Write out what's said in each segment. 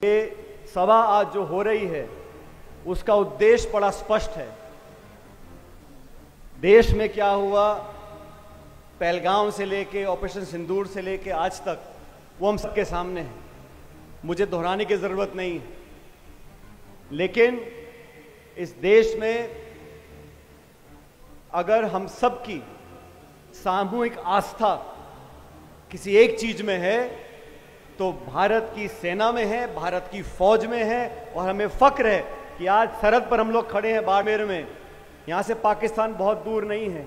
ये सभा आज जो हो रही है उसका उद्देश्य बड़ा स्पष्ट है। देश में क्या हुआ, पहलगाम से लेके ऑपरेशन सिंदूर से लेके आज तक, वो हम सबके सामने है, मुझे दोहराने की जरूरत नहीं है। लेकिन इस देश में अगर हम सबकी सामूहिक आस्था किसी एक चीज में है तो भारत की सेना में है, भारत की फौज में है। और हमें फक्र है कि आज सरहद पर हम लोग खड़े हैं बाड़मेर में। यहाँ से पाकिस्तान बहुत दूर नहीं है।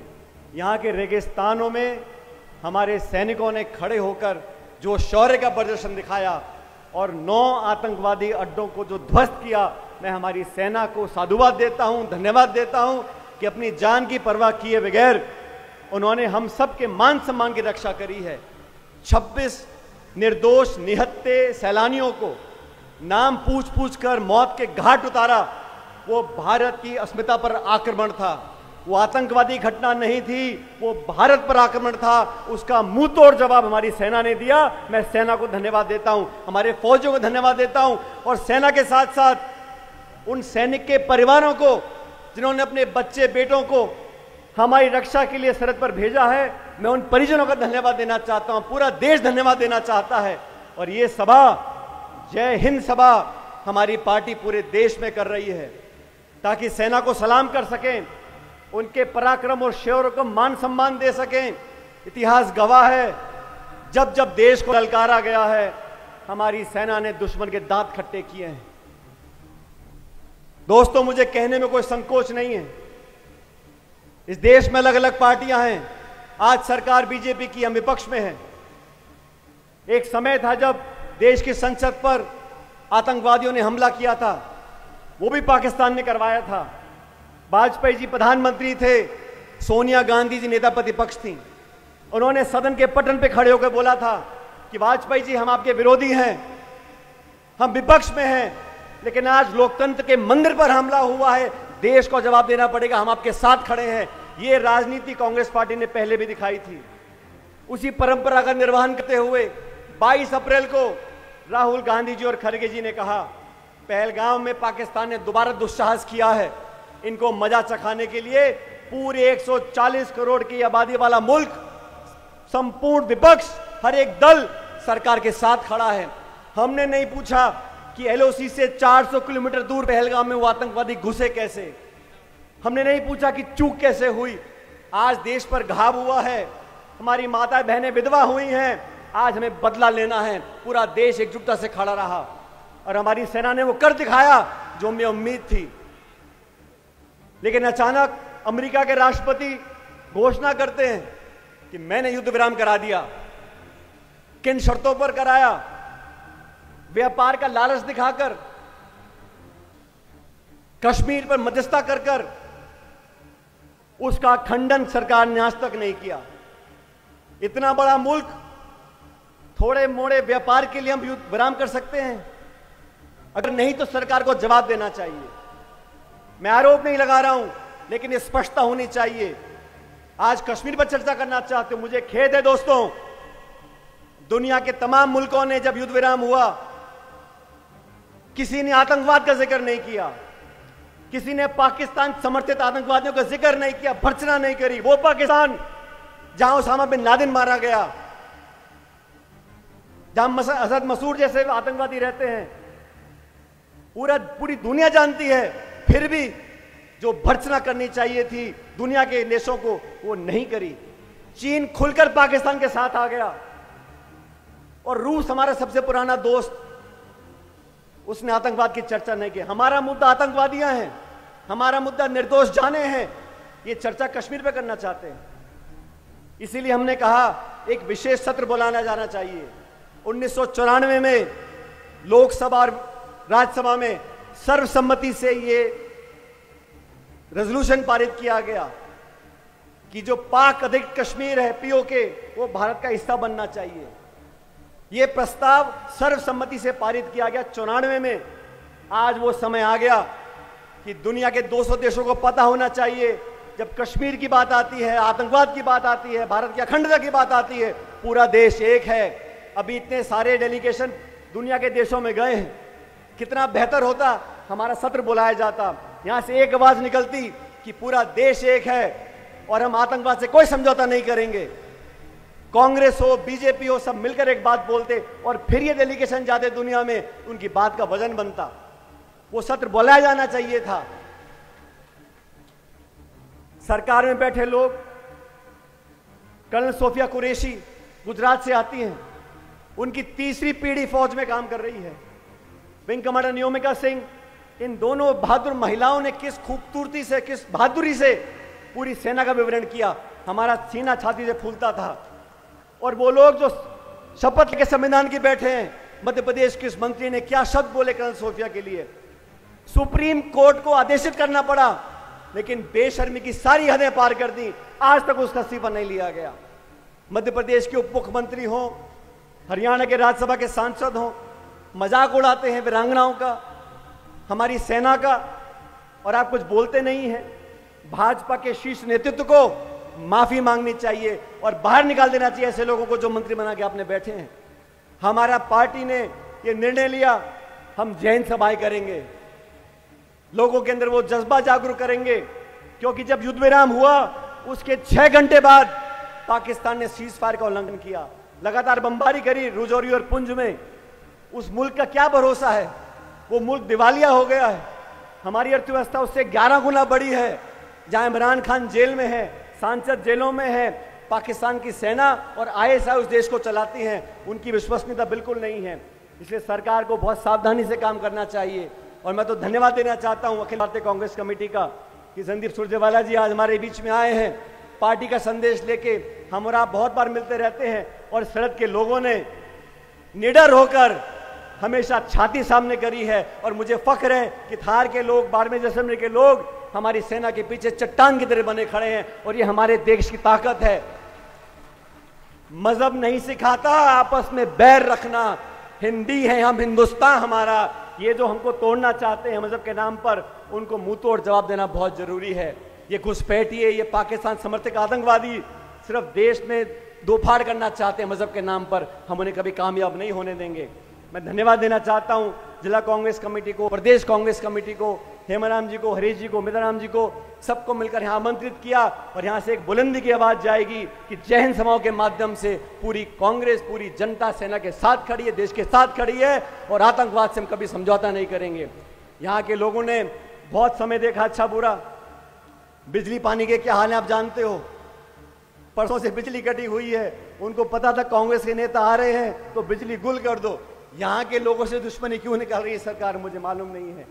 यहाँ के रेगिस्तानों में हमारे सैनिकों ने खड़े होकर जो शौर्य का प्रदर्शन दिखाया और 9 आतंकवादी अड्डों को जो ध्वस्त किया, मैं हमारी सेना को साधुवाद देता हूँ, धन्यवाद देता हूँ कि अपनी जान की परवाह किए बगैर उन्होंने हम सब के मान सम्मान की रक्षा करी है। 26 निर्दोष निहत्थे सैलानियों को नाम पूछ पूछ कर मौत के घाट उतारा। वो भारत की अस्मिता पर आक्रमण था, वो आतंकवादी घटना नहीं थी, वो भारत पर आक्रमण था। उसका मुंह तोड़ जवाब हमारी सेना ने दिया। मैं सेना को धन्यवाद देता हूं, हमारे फौजियों को धन्यवाद देता हूं और सेना के साथ साथ उन सैनिक के परिवारों को जिन्होंने अपने बच्चे बेटों को हमारी रक्षा के लिए सरहद पर भेजा है। मैं उन परिजनों का धन्यवाद देना चाहता हूं, पूरा देश धन्यवाद देना चाहता है। और ये सभा, जय हिंद सभा, हमारी पार्टी पूरे देश में कर रही है ताकि सेना को सलाम कर सकें, उनके पराक्रम और शौर्य को मान सम्मान दे सकें। इतिहास गवाह है, जब जब देश को ललकारा गया है हमारी सेना ने दुश्मन के दांत खट्टे किए हैं। दोस्तों, मुझे कहने में कोई संकोच नहीं है, इस देश में अलग अलग पार्टियां हैं। आज सरकार बीजेपी की, हम विपक्ष में हैं। एक समय था जब देश की संसद पर आतंकवादियों ने हमला किया था, वो भी पाकिस्तान ने करवाया था। वाजपेयी जी प्रधानमंत्री थे, सोनिया गांधी जी नेता प्रतिपक्ष थी। उन्होंने सदन के पटल पे खड़े होकर बोला था कि वाजपेयी जी, हम आपके विरोधी हैं, हम विपक्ष में हैं, लेकिन आज लोकतंत्र के मंदिर पर हमला हुआ है, देश को जवाब देना पड़ेगा, हम आपके साथ खड़े हैं। ये राजनीति कांग्रेस पार्टी ने पहले भी दिखाई थी। उसी परंपरा का निर्वहन करते हुए 22 अप्रैल को राहुल गांधी जी और खड़गे जी ने कहा, पहलगाम में पाकिस्तान ने दोबारा दुस्साहस किया है। इनको मजा चखाने के लिए पूरे 140 करोड़ की आबादी वाला मुल्क, संपूर्ण विपक्ष, हर एक दल सरकार के साथ खड़ा है। हमने नहीं पूछा कि एलओसी से 400 किलोमीटर दूर पहलगाम में वो आतंकवादी घुसे कैसे। हमने नहीं पूछा कि चूक कैसे हुई। आज देश पर घाव हुआ है, हमारी माताएं बहनें विधवा हुई हैं। आज हमें बदला लेना है। पूरा देश एकजुटता से खड़ा रहा और हमारी सेना ने वो कर दिखाया जो हमें उम्मीद थी। लेकिन अचानक अमेरिका के राष्ट्रपति घोषणा करते हैं कि मैंने युद्ध विराम करा दिया। किन शर्तों पर कराया? व्यापार का लालच दिखाकर, कश्मीर पर मध्यस्थता कर कर। उसका खंडन सरकार ने आज तक नहीं किया। इतना बड़ा मुल्क, थोड़े मोड़े व्यापार के लिए हम युद्ध विराम कर सकते हैं? अगर नहीं तो सरकार को जवाब देना चाहिए। मैं आरोप नहीं लगा रहा हूं, लेकिन स्पष्टता होनी चाहिए। आज कश्मीर पर चर्चा करना चाहते हो, मुझे खेद है दोस्तों, दुनिया के तमाम मुल्कों ने जब युद्ध विराम हुआ, किसी ने आतंकवाद का जिक्र नहीं किया, किसी ने पाकिस्तान समर्थित आतंकवादियों का जिक्र नहीं किया, भर्त्सना नहीं करी। वो पाकिस्तान जहां उसामा बिन लादेन मारा गया, जहां असद मसूद जैसे आतंकवादी रहते हैं, पूरी दुनिया जानती है। फिर भी जो भर्त्सना करनी चाहिए थी दुनिया के देशों को, वो नहीं करी। चीन खुलकर पाकिस्तान के साथ आ गया और रूस हमारा सबसे पुराना दोस्त, उसने आतंकवाद की चर्चा नहीं की। हमारा मुद्दा आतंकवादियां हैं, हमारा मुद्दा निर्दोष जाने हैं। ये चर्चा कश्मीर पे करना चाहते हैं। इसीलिए हमने कहा एक विशेष सत्र बुलाना जाना चाहिए। 1994 में लोकसभा और राज्यसभा में सर्वसम्मति से ये रेजोल्यूशन पारित किया गया कि जो पाक अधिकृत कश्मीर है, पीओके, वो भारत का हिस्सा बनना चाहिए। ये प्रस्ताव सर्वसम्मति से पारित किया गया 94 में। आज वो समय आ गया कि दुनिया के 200 देशों को पता होना चाहिए, जब कश्मीर की बात आती है, आतंकवाद की बात आती है, भारत की अखंडता की बात आती है, पूरा देश एक है। अभी इतने सारे डेलीगेशन दुनिया के देशों में गए हैं, कितना बेहतर होता, हमारा सत्र बुलाया जाता, यहां से एक आवाज निकलती कि पूरा देश एक है और हम आतंकवाद से कोई समझौता नहीं करेंगे। कांग्रेस हो, बीजेपी हो, सब मिलकर एक बात बोलते और फिर ये डेलीगेशन जाते दुनिया में, उनकी बात का वजन बनता। वो सत्र बुलाया जाना चाहिए था। सरकार में बैठे लोग, कर्नल सोफिया कुरैशी गुजरात से आती हैं, उनकी तीसरी पीढ़ी फौज में काम कर रही है। विंग कमांडर नियोमिका सिंह, इन दोनों बहादुर महिलाओं ने किस खूबसूरती से, किस बहादुरी से पूरी सेना का विवरण किया, हमारा सीना छाती से फूलता था। और वो लोग जो शपथ लेके संविधान की बैठे हैं, मध्य प्रदेश के इस मंत्री ने क्या शब्द बोले कर्नल सोफिया के लिए। सुप्रीम कोर्ट को आदेशित करना पड़ा, लेकिन बेशर्मी की सारी हदें पार कर दी, आज तक उसका इस्तीफा नहीं लिया गया। मध्य प्रदेश के उप मुख्यमंत्री हों, हरियाणा के राज्यसभा के सांसद हों, मजाक उड़ाते हैं वीरांगनाओं का, हमारी सेना का, और आप कुछ बोलते नहीं हैं। भाजपा के शीर्ष नेतृत्व को माफी मांगनी चाहिए और बाहर निकाल देना चाहिए ऐसे लोगों को जो मंत्री बना के आपने बैठे हैं। हमारा पार्टी ने ये निर्णय लिया, हम जैन सभाएं करेंगे, लोगों के अंदर वो जज्बा जागरूक करेंगे, क्योंकि जब युद्ध विराम हुआ उसके 6 घंटे बाद पाकिस्तान ने सीज फायर का उल्लंघन किया, लगातार बमबारी करी राजौरी और पुंछ में। उस मुल्क का क्या भरोसा है? वो मुल्क दिवालिया हो गया है। हमारी अर्थव्यवस्था उससे 11 गुना बड़ी है। जहां इमरान खान जेल में है, सांसद जेलों में है, पाकिस्तान की सेना और आईएसआई उस देश को चलाती हैं, उनकी विश्वसनीयता बिल्कुल नहीं है। इसलिए सरकार को बहुत सावधानी से काम करना चाहिए। और मैं तो धन्यवाद देना चाहता हूं अखिल भारतीय कांग्रेस कमेटी का कि संदीप सुरजेवाला जी आज हमारे बीच में आए हैं, पार्टी का संदेश लेके। हम और आप बहुत बार मिलते रहते हैं और सरहद के लोगों ने निडर होकर हमेशा छाती सामने करी है, और मुझे फख्र है कि थार के लोग, बाड़मेर जैसलमेर के लोग हमारी सेना के पीछे चट्टान की तरह बने खड़े हैं, और ये हमारे देश की ताकत है। मजहब नहीं सिखाता आपस में बैर रखना, हिंदी है हम, हिंदुस्तान हमारा। ये जो हमको तोड़ना चाहते हैं मजहब के नाम पर, उनको मुंह तोड़ जवाब देना बहुत जरूरी है। ये घुसपैठिए, ये पाकिस्तान समर्थक आतंकवादी सिर्फ देश में दोफाड़ करना चाहते हैं मजहब के नाम पर, हम उन्हें कभी कामयाब नहीं होने देंगे। मैं धन्यवाद देना चाहता हूं जिला कांग्रेस कमेटी को, प्रदेश कांग्रेस कमेटी को, हेमाराम जी को, हरीश जी को, मिताराम जी को, सबको मिलकर यहां आमंत्रित किया। और यहां से एक बुलंदी की आवाज जाएगी कि जय हिंद समाओं के माध्यम से पूरी कांग्रेस, पूरी जनता सेना के साथ खड़ी है, देश के साथ खड़ी है, और आतंकवाद से हम कभी समझौता नहीं करेंगे। यहां के लोगों ने बहुत समय देखा अच्छा बुरा। बिजली पानी के क्या हाल है आप जानते हो। परसों से बिजली कटी हुई है, उनको पता था कांग्रेस के नेता आ रहे हैं तो बिजली गुल कर दो। यहां के लोगों से दुश्मनी क्यों निकाल रही है सरकार, मुझे मालूम नहीं है।